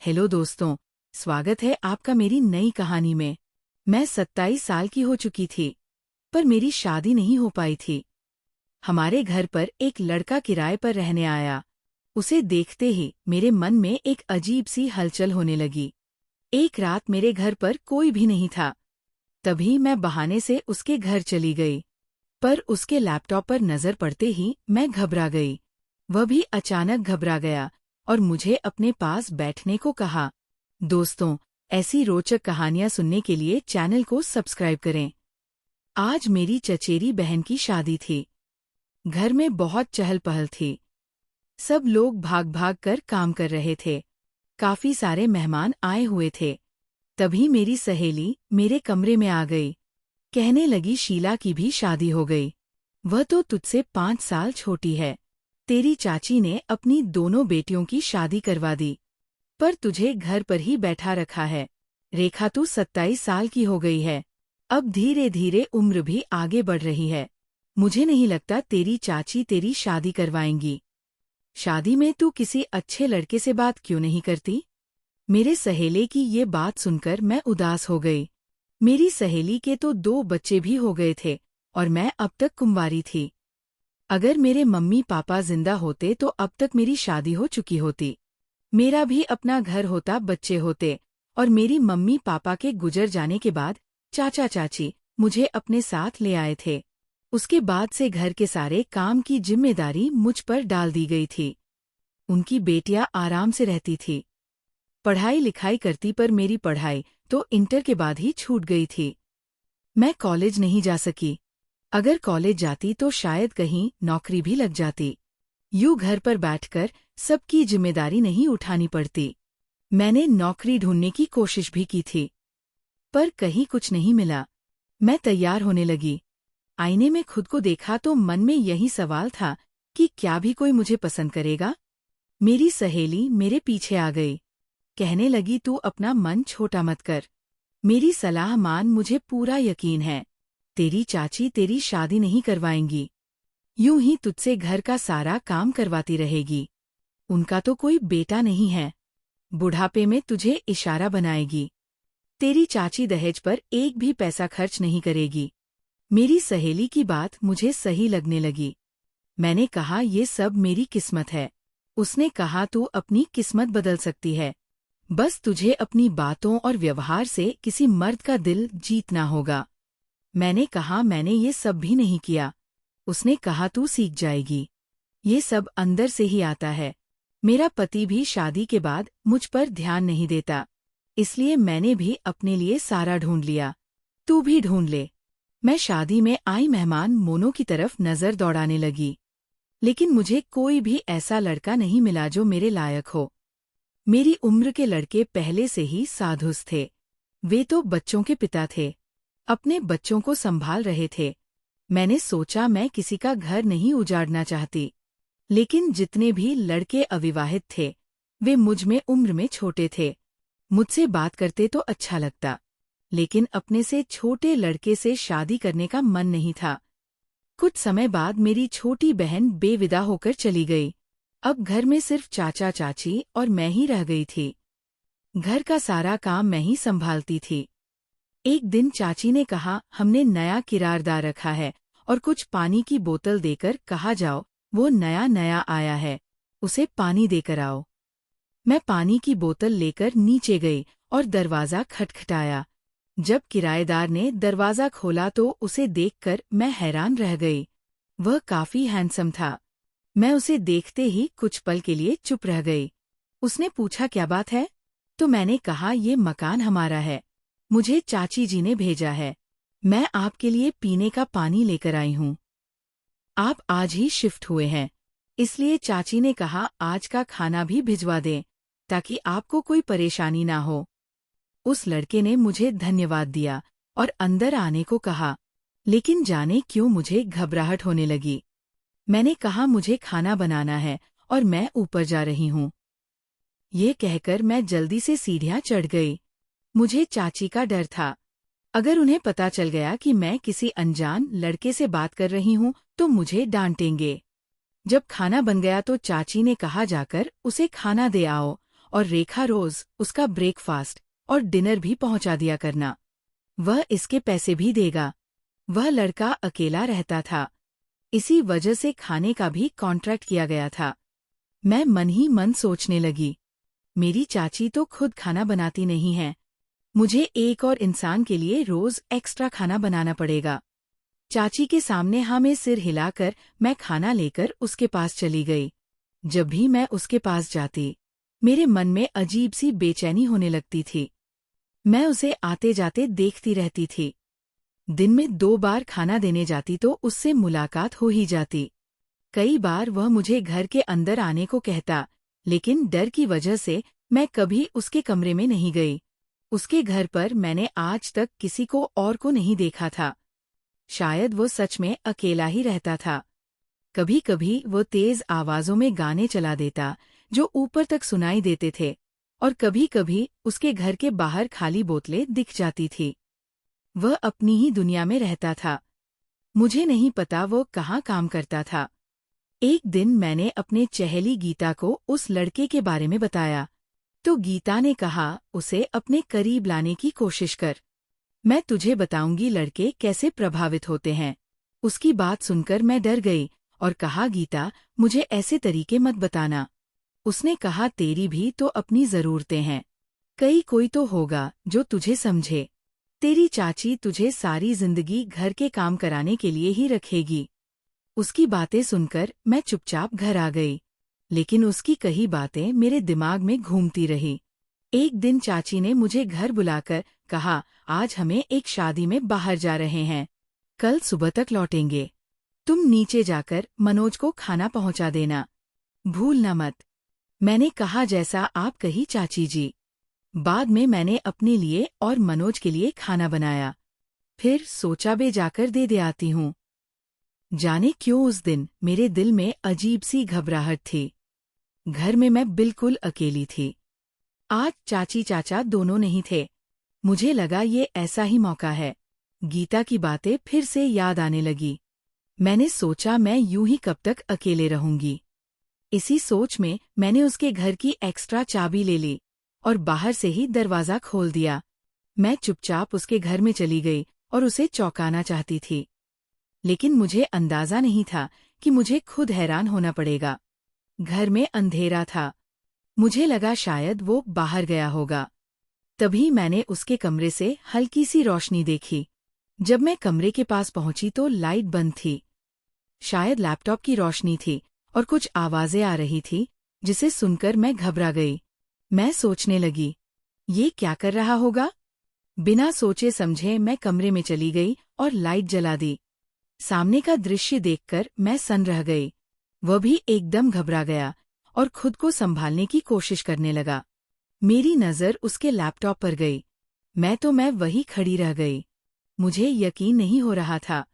Hello दोस्तों, स्वागत है आपका मेरी नई कहानी में। मैं 27 साल की हो चुकी थी, पर मेरी शादी नहीं हो पाई थी। हमारे घर पर एक लड़का किराए पर रहने आया। उसे देखते ही मेरे मन में एक अजीब सी हलचल होने लगी। एक रात मेरे घर पर कोई भी नहीं था। तभी मैं बहाने से उसके घर चली गई, पर उसके लैपटॉप पर नजर पड़ते ही मैं घबरा गई। वह भी अचानक घबरा गया और मुझे अपने पास बैठने को कहा। दोस्तों, ऐसी रोचक कहानियां सुनने के लिए चैनल को सब्सक्राइब करें। आज मेरी चचेरी बहन की शादी थी। घर में बहुत चहल पहल थी। सब लोग भाग भाग कर काम कर रहे थे। काफी सारे मेहमान आए हुए थे। तभी मेरी सहेली मेरे कमरे में आ गई। कहने लगी, शीला की भी शादी हो गई। वह तो तुझसे 5 साल छोटी है। तेरी चाची ने अपनी दोनों बेटियों की शादी करवा दी, पर तुझे घर पर ही बैठा रखा है। रेखा, तू 27 साल की हो गई है। अब धीरे धीरे उम्र भी आगे बढ़ रही है। मुझे नहीं लगता तेरी चाची तेरी शादी करवाएंगी। शादी में तू किसी अच्छे लड़के से बात क्यों नहीं करती? मेरे सहेले की ये बात सुनकर मैं उदास हो गई। मेरी सहेली के तो 2 बच्चे भी हो गए थे और मैं अब तक कुंवारी थी। अगर मेरे मम्मी पापा जिंदा होते तो अब तक मेरी शादी हो चुकी होती। मेरा भी अपना घर होता, बच्चे होते, और मेरी मम्मी पापा के गुजर जाने के बाद चाचा चाची मुझे अपने साथ ले आए थे। उसके बाद से घर के सारे काम की जिम्मेदारी मुझ पर डाल दी गई थी। उनकी बेटियां आराम से रहती थी, पढ़ाई लिखाई करती, पर मेरी पढ़ाई तो इंटर के बाद ही छूट गई थी। मैं कॉलेज नहीं जा सकी। अगर कॉलेज जाती तो शायद कहीं नौकरी भी लग जाती। यूं घर पर बैठकर सबकी जिम्मेदारी नहीं उठानी पड़ती। मैंने नौकरी ढूंढने की कोशिश भी की थी, पर कहीं कुछ नहीं मिला। मैं तैयार होने लगी। आईने में खुद को देखा तो मन में यही सवाल था कि क्या भी कोई मुझे पसंद करेगा? मेरी सहेली मेरे पीछे आ गई। कहने लगी, तू अपना मन छोटा मत कर। मेरी सलाह मान, मुझे पूरा यकीन है तेरी चाची तेरी शादी नहीं करवाएंगी। यूं ही तुझसे घर का सारा काम करवाती रहेगी। उनका तो कोई बेटा नहीं है। बुढ़ापे में तुझे इशारा बनाएगी। तेरी चाची दहेज पर एक भी पैसा खर्च नहीं करेगी। मेरी सहेली की बात मुझे सही लगने लगी। मैंने कहा, ये सब मेरी किस्मत है। उसने कहा, तू अपनी किस्मत बदल सकती है। बस तुझे अपनी बातों और व्यवहार से किसी मर्द का दिल जीतना होगा। मैंने कहा, मैंने ये सब भी नहीं किया। उसने कहा, तू सीख जाएगी। ये सब अंदर से ही आता है। मेरा पति भी शादी के बाद मुझ पर ध्यान नहीं देता, इसलिए मैंने भी अपने लिए सारा ढूंढ लिया। तू भी ढूंढ ले। मैं शादी में आई मेहमान मोनो की तरफ नजर दौड़ाने लगी, लेकिन मुझे कोई भी ऐसा लड़का नहीं मिला जो मेरे लायक हो। मेरी उम्र के लड़के पहले से ही साधुस थे। वे तो बच्चों के पिता थे, अपने बच्चों को संभाल रहे थे। मैंने सोचा, मैं किसी का घर नहीं उजाड़ना चाहती, लेकिन जितने भी लड़के अविवाहित थे वे मुझ में उम्र में छोटे थे। मुझसे बात करते तो अच्छा लगता, लेकिन अपने से छोटे लड़के से शादी करने का मन नहीं था। कुछ समय बाद मेरी छोटी बहन बेविदा होकर चली गई। अब घर में सिर्फ चाचा चाची और मैं ही रह गई थी। घर का सारा काम मैं ही संभालती थी। एक दिन चाची ने कहा, हमने नया किरारदार रखा है और कुछ पानी की बोतल देकर कहा, जाओ, वो नया नया आया है, उसे पानी देकर आओ। मैं पानी की बोतल लेकर नीचे गई और दरवाज़ा खटखटाया। जब किराएदार ने दरवाज़ा खोला तो उसे देखकर मैं हैरान रह गई। वह काफी हैंडसम था। मैं उसे देखते ही कुछ पल के लिए चुप रह गई। उसने पूछा, क्या बात है? तो मैंने कहा, ये मकान हमारा है, मुझे चाची जी ने भेजा है। मैं आपके लिए पीने का पानी लेकर आई हूँ। आप आज ही शिफ्ट हुए हैं, इसलिए चाची ने कहा, आज का खाना भी भिजवा दें ताकि आपको कोई परेशानी ना हो। उस लड़के ने मुझे धन्यवाद दिया और अंदर आने को कहा, लेकिन जाने क्यों मुझे घबराहट होने लगी। मैंने कहा, मुझे खाना बनाना है और मैं ऊपर जा रही हूँ। ये कहकर मैं जल्दी से सीढ़ियाँ चढ़ गई। मुझे चाची का डर था। अगर उन्हें पता चल गया कि मैं किसी अनजान लड़के से बात कर रही हूँ तो मुझे डांटेंगे। जब खाना बन गया तो चाची ने कहा, जाकर उसे खाना दे आओ और रेखा रोज उसका ब्रेकफास्ट और डिनर भी पहुंचा दिया करना। वह इसके पैसे भी देगा। वह लड़का अकेला रहता था, इसी वजह से खाने का भी कॉन्ट्रैक्ट किया गया था। मैं मन ही मन सोचने लगी, मेरी चाची तो खुद खाना बनाती नहीं है, मुझे एक और इंसान के लिए रोज एक्स्ट्रा खाना बनाना पड़ेगा। चाची के सामने हाँ में सिर हिलाकर मैं खाना लेकर उसके पास चली गई। जब भी मैं उसके पास जाती, मेरे मन में अजीब सी बेचैनी होने लगती थी। मैं उसे आते जाते देखती रहती थी। दिन में 2 बार खाना देने जाती तो उससे मुलाकात हो ही जाती। कई बार वह मुझे घर के अंदर आने को कहता, लेकिन डर की वजह से मैं कभी उसके कमरे में नहीं गई। उसके घर पर मैंने आज तक किसी को और को नहीं देखा था। शायद वो सच में अकेला ही रहता था। कभी कभी वो तेज आवाजों में गाने चला देता जो ऊपर तक सुनाई देते थे, और कभी कभी उसके घर के बाहर खाली बोतलें दिख जाती थी। वह अपनी ही दुनिया में रहता था। मुझे नहीं पता वो कहाँ काम करता था। एक दिन मैंने अपने चहेली गीता को उस लड़के के बारे में बताया, तो गीता ने कहा, उसे अपने करीब लाने की कोशिश कर। मैं तुझे बताऊंगी लड़के कैसे प्रभावित होते हैं। उसकी बात सुनकर मैं डर गई और कहा, गीता, मुझे ऐसे तरीके मत बताना। उसने कहा, तेरी भी तो अपनी जरूरतें हैं। कोई तो होगा जो तुझे समझे। तेरी चाची तुझे सारी जिंदगी घर के काम कराने के लिए ही रखेगी। उसकी बातें सुनकर मैं चुपचाप घर आ गई, लेकिन उसकी कही बातें मेरे दिमाग में घूमती रही। एक दिन चाची ने मुझे घर बुलाकर कहा, आज हमें एक शादी में बाहर जा रहे हैं, कल सुबह तक लौटेंगे। तुम नीचे जाकर मनोज को खाना पहुंचा देना, भूलना मत। मैंने कहा, जैसा आप कही चाची जी। बाद में मैंने अपने लिए और मनोज के लिए खाना बनाया। फिर सोचा बे जाकर दे आती हूँ। जाने क्यों उस दिन मेरे दिल में अजीब सी घबराहट थी। घर में मैं बिल्कुल अकेली थी। आज चाची चाचा दोनों नहीं थे। मुझे लगा ये ऐसा ही मौका है। गीता की बातें फिर से याद आने लगी। मैंने सोचा मैं यूं ही कब तक अकेले रहूंगी। इसी सोच में मैंने उसके घर की एक्स्ट्रा चाबी ले ली और बाहर से ही दरवाजा खोल दिया। मैं चुपचाप उसके घर में चली गई और उसे चौंकाना चाहती थी, लेकिन मुझे अंदाजा नहीं था कि मुझे खुद हैरान होना पड़ेगा। घर में अंधेरा था। मुझे लगा शायद वो बाहर गया होगा। तभी मैंने उसके कमरे से हल्की सी रोशनी देखी। जब मैं कमरे के पास पहुंची तो लाइट बंद थी। शायद लैपटॉप की रोशनी थी और कुछ आवाजें आ रही थी, जिसे सुनकर मैं घबरा गई। मैं सोचने लगी, ये क्या कर रहा होगा? बिना सोचे समझे मैं कमरे में चली गई और लाइट जला दी। सामने का दृश्य देखकर मैं सन रह गई। वह भी एकदम घबरा गया और खुद को संभालने की कोशिश करने लगा। मेरी नज़र उसके लैपटॉप पर गई। मैं वही खड़ी रह गई। मुझे यकीन नहीं हो रहा था।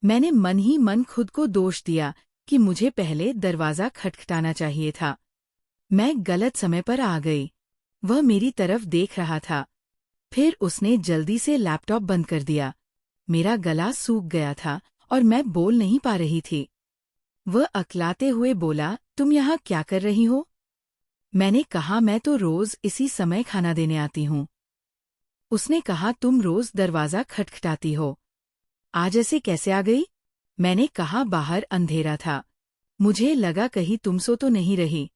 मैंने मन ही मन खुद को दोष दिया कि मुझे पहले दरवाजा खटखटाना चाहिए था। मैं गलत समय पर आ गई। वह मेरी तरफ देख रहा था। फिर उसने जल्दी से लैपटॉप बंद कर दिया। मेरा गला सूख गया था और मैं बोल नहीं पा रही थी। वह अकलाते हुए बोला, तुम यहाँ क्या कर रही हो? मैंने कहा, मैं तो रोज इसी समय खाना देने आती हूँ। उसने कहा, तुम रोज दरवाजा खटखटाती हो, आज ऐसे कैसे आ गई? मैंने कहा, बाहर अंधेरा था, मुझे लगा कहीं तुम सो तो नहीं रही।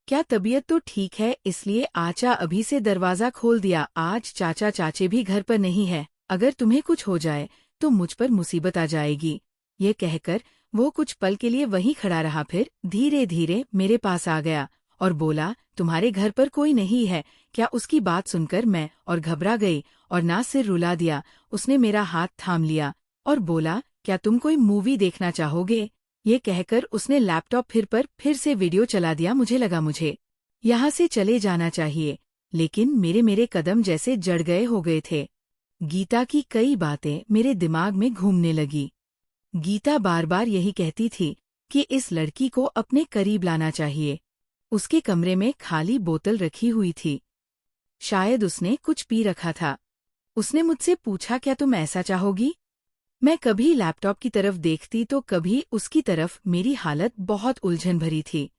क्या तबीयत तो ठीक है, इसलिए आचा अभी से दरवाजा खोल दिया। आज चाचा चाचे भी घर पर नहीं है, अगर तुम्हें कुछ हो जाए तो मुझ पर मुसीबत आ जाएगी। ये कहकर वो कुछ पल के लिए वहीं खड़ा रहा, फिर धीरे धीरे मेरे पास आ गया और बोला, तुम्हारे घर पर कोई नहीं है क्या? उसकी बात सुनकर मैं और घबरा गई और ना सिर रुला दिया। उसने मेरा हाथ थाम लिया और बोला, क्या तुम कोई मूवी देखना चाहोगे? ये कहकर उसने लैपटॉप फिर से वीडियो चला दिया। मुझे लगा मुझे यहाँ से चले जाना चाहिए, लेकिन मेरे कदम जैसे जड़ गए हो गए थे। गीता की कई बातें मेरे दिमाग में घूमने लगी। गीता बार बार यही कहती थी कि इस लड़की को अपने करीब लाना चाहिए। उसके कमरे में खाली बोतल रखी हुई थी। शायद उसने कुछ पी रखा था। उसने मुझसे पूछा, क्या तुम ऐसा चाहोगी? मैं कभी लैपटॉप की तरफ देखती तो कभी उसकी तरफ। मेरी हालत बहुत उलझन भरी थी।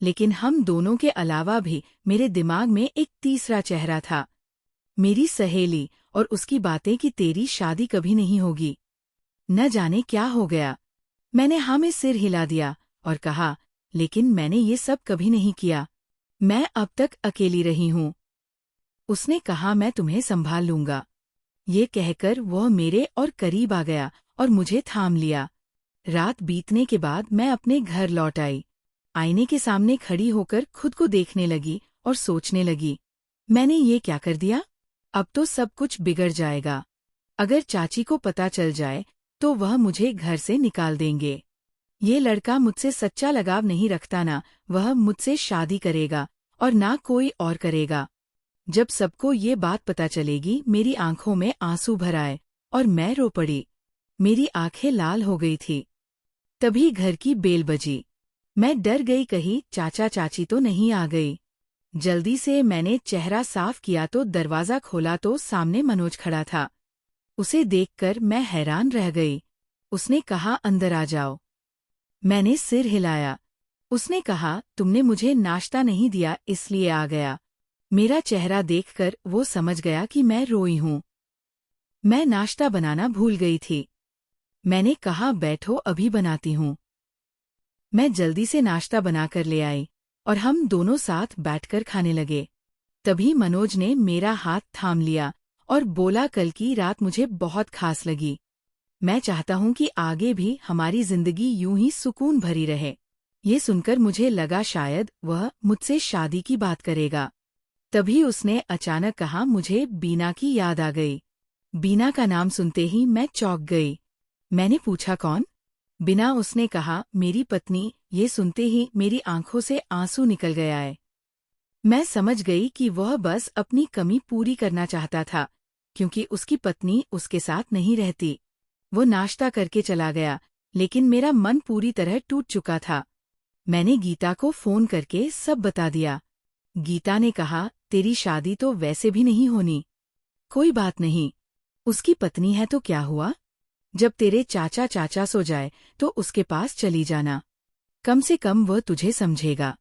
लेकिन हम दोनों के अलावा भी मेरे दिमाग में एक तीसरा चेहरा था, मेरी सहेली, और उसकी बातें कि तेरी शादी कभी नहीं होगी। न जाने क्या हो गया। मैंने हाँ में सिर हिला दिया और कहा, लेकिन मैंने ये सब कभी नहीं किया। मैं अब तक अकेली रही हूँ। उसने कहा, मैं तुम्हें संभाल लूंगा। ये कहकर वह मेरे और करीब आ गया और मुझे थाम लिया। रात बीतने के बाद मैं अपने घर लौट आई। आईने के सामने खड़ी होकर खुद को देखने लगी और सोचने लगी, मैंने ये क्या कर दिया? अब तो सब कुछ बिगड़ जाएगा। अगर चाची को पता चल जाए तो वह मुझे घर से निकाल देंगे। ये लड़का मुझसे सच्चा लगाव नहीं रखता, ना वह मुझसे शादी करेगा और ना कोई और करेगा। जब सबको ये बात पता चलेगी, मेरी आंखों में आंसू भर आए और मैं रो पड़ी। मेरी आंखें लाल हो गई थी। तभी घर की बेल बजी। मैं डर गई, कहीं चाचा चाची तो नहीं आ गई। जल्दी से मैंने चेहरा साफ किया तो दरवाज़ा खोला तो सामने मनोज खड़ा था। उसे देखकर मैं हैरान रह गई। उसने कहा, अंदर आ जाओ। मैंने सिर हिलाया। उसने कहा, तुमने मुझे नाश्ता नहीं दिया इसलिए आ गया। मेरा चेहरा देखकर वो समझ गया कि मैं रोई हूँ। मैं नाश्ता बनाना भूल गई थी। मैंने कहा, बैठो अभी बनाती हूँ। मैं जल्दी से नाश्ता बनाकर ले आई और हम दोनों साथ बैठकर खाने लगे। तभी मनोज ने मेरा हाथ थाम लिया और बोला, कल की रात मुझे बहुत खास लगी। मैं चाहता हूँ कि आगे भी हमारी जिंदगी यूं ही सुकून भरी रहे। ये सुनकर मुझे लगा शायद वह मुझसे शादी की बात करेगा। तभी उसने अचानक कहा, मुझे बीना की याद आ गई। बीना का नाम सुनते ही मैं चौंक गई। मैंने पूछा, कौन? बिना, उसने कहा, मेरी पत्नी। ये सुनते ही मेरी आंखों से आंसू निकल गया है। मैं समझ गई कि वह बस अपनी कमी पूरी करना चाहता था, क्योंकि उसकी पत्नी उसके साथ नहीं रहती। वो नाश्ता करके चला गया, लेकिन मेरा मन पूरी तरह टूट चुका था। मैंने गीता को फोन करके सब बता दिया। गीता ने कहा, तेरी शादी तो वैसे भी नहीं होनी। कोई बात नहीं, उसकी पत्नी है तो क्या हुआ? जब तेरे चाचा सो जाए तो उसके पास चली जाना, कम से कम वह तुझे समझेगा।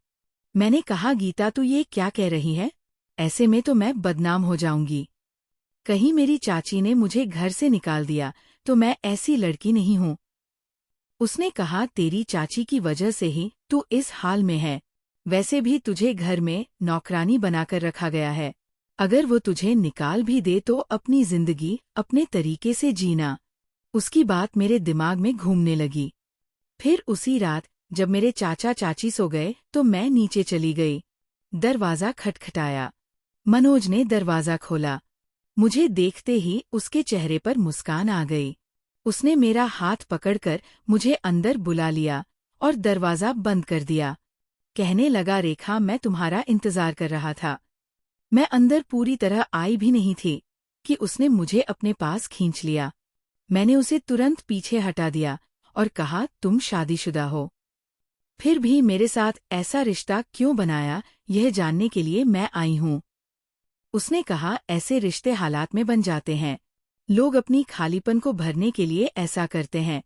मैंने कहा, गीता तू ये क्या कह रही है? ऐसे में तो मैं बदनाम हो जाऊंगी। कहीं मेरी चाची ने मुझे घर से निकाल दिया तो मैं ऐसी लड़की नहीं हूँ। उसने कहा, तेरी चाची की वजह से ही तू इस हाल में है। वैसे भी तुझे घर में नौकरानी बनाकर रखा गया है। अगर वो तुझे निकाल भी दे तो अपनी जिंदगी अपने तरीके से जीना। उसकी बात मेरे दिमाग में घूमने लगी। फिर उसी रात जब मेरे चाचा चाची सो गए तो मैं नीचे चली गई। दरवाज़ा खटखटाया। मनोज ने दरवाज़ा खोला। मुझे देखते ही उसके चेहरे पर मुस्कान आ गई। उसने मेरा हाथ पकड़कर मुझे अंदर बुला लिया और दरवाज़ा बंद कर दिया। कहने लगा, रेखा, मैं तुम्हारा इंतज़ार कर रहा था। मैं अंदर पूरी तरह आई भी नहीं थी कि उसने मुझे अपने पास खींच लिया। मैंने उसे तुरंत पीछे हटा दिया और कहा, तुम शादीशुदा हो। फिर भी मेरे साथ ऐसा रिश्ता क्यों बनाया, यह जानने के लिए मैं आई हूँ। उसने कहा, ऐसे रिश्ते हालात में बन जाते हैं। लोग अपनी खालीपन को भरने के लिए ऐसा करते हैं,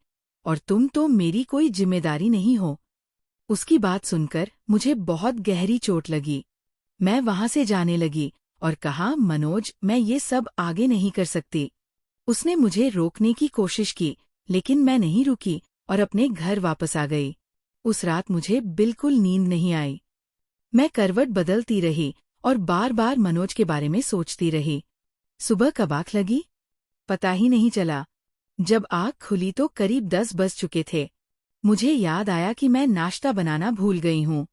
और तुम तो मेरी कोई जिम्मेदारी नहीं हो। उसकी बात सुनकर मुझे बहुत गहरी चोट लगी। मैं वहां से जाने लगी और कहा, मनोज, मैं ये सब आगे नहीं कर सकती। उसने मुझे रोकने की कोशिश की, लेकिन मैं नहीं रुकी और अपने घर वापस आ गई। उस रात मुझे बिल्कुल नींद नहीं आई। मैं करवट बदलती रही और बार बार मनोज के बारे में सोचती रही। सुबह कब आँख लगी, पता ही नहीं चला। जब आँख खुली तो करीब 10 बज चुके थे। मुझे याद आया कि मैं नाश्ता बनाना भूल गई हूँ।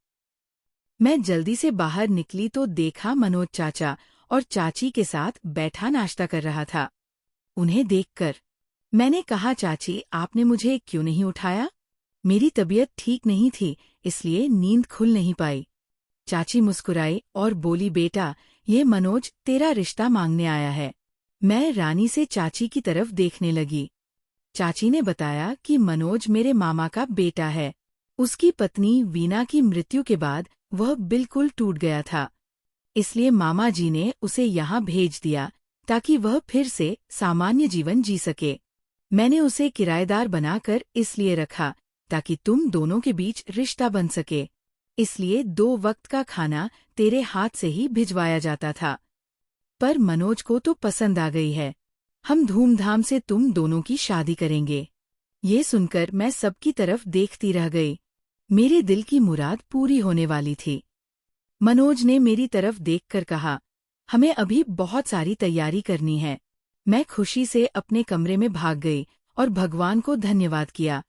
मैं जल्दी से बाहर निकली तो देखा मनोज चाचा और चाची के साथ बैठा नाश्ता कर रहा था। उन्हें देखकर मैंने कहा, चाची, आपने मुझे क्यों नहीं उठाया? मेरी तबीयत ठीक नहीं थी, इसलिए नींद खुल नहीं पाई। चाची मुस्कुराई और बोली, बेटा, ये मनोज तेरा रिश्ता मांगने आया है। मैं रानी से चाची की तरफ देखने लगी। चाची ने बताया कि मनोज मेरे मामा का बेटा है। उसकी पत्नी वीना की मृत्यु के बाद वह बिल्कुल टूट गया था, इसलिए मामा जी ने उसे यहाँ भेज दिया ताकि वह फिर से सामान्य जीवन जी सके। मैंने उसे किराएदार बनाकर इसलिए रखा ताकि तुम दोनों के बीच रिश्ता बन सके। इसलिए 2 वक्त का खाना तेरे हाथ से ही भिजवाया जाता था। पर मनोज को तो पसंद आ गई है। हम धूमधाम से तुम दोनों की शादी करेंगे। ये सुनकर मैं सबकी तरफ देखती रह गई। मेरे दिल की मुराद पूरी होने वाली थी। मनोज ने मेरी तरफ देखकर कहा, हमें अभी बहुत सारी तैयारी करनी है। मैं खुशी से अपने कमरे में भाग गई और भगवान को धन्यवाद किया।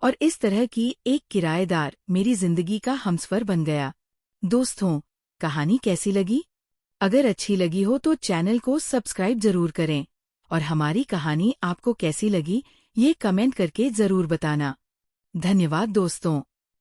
और इस तरह की एक किराएदार मेरी जिंदगी का हमसफर बन गया। दोस्तों, कहानी कैसी लगी? अगर अच्छी लगी हो तो चैनल को सब्सक्राइब जरूर करें। और हमारी कहानी आपको कैसी लगी ये कमेंट करके जरूर बताना। धन्यवाद दोस्तों।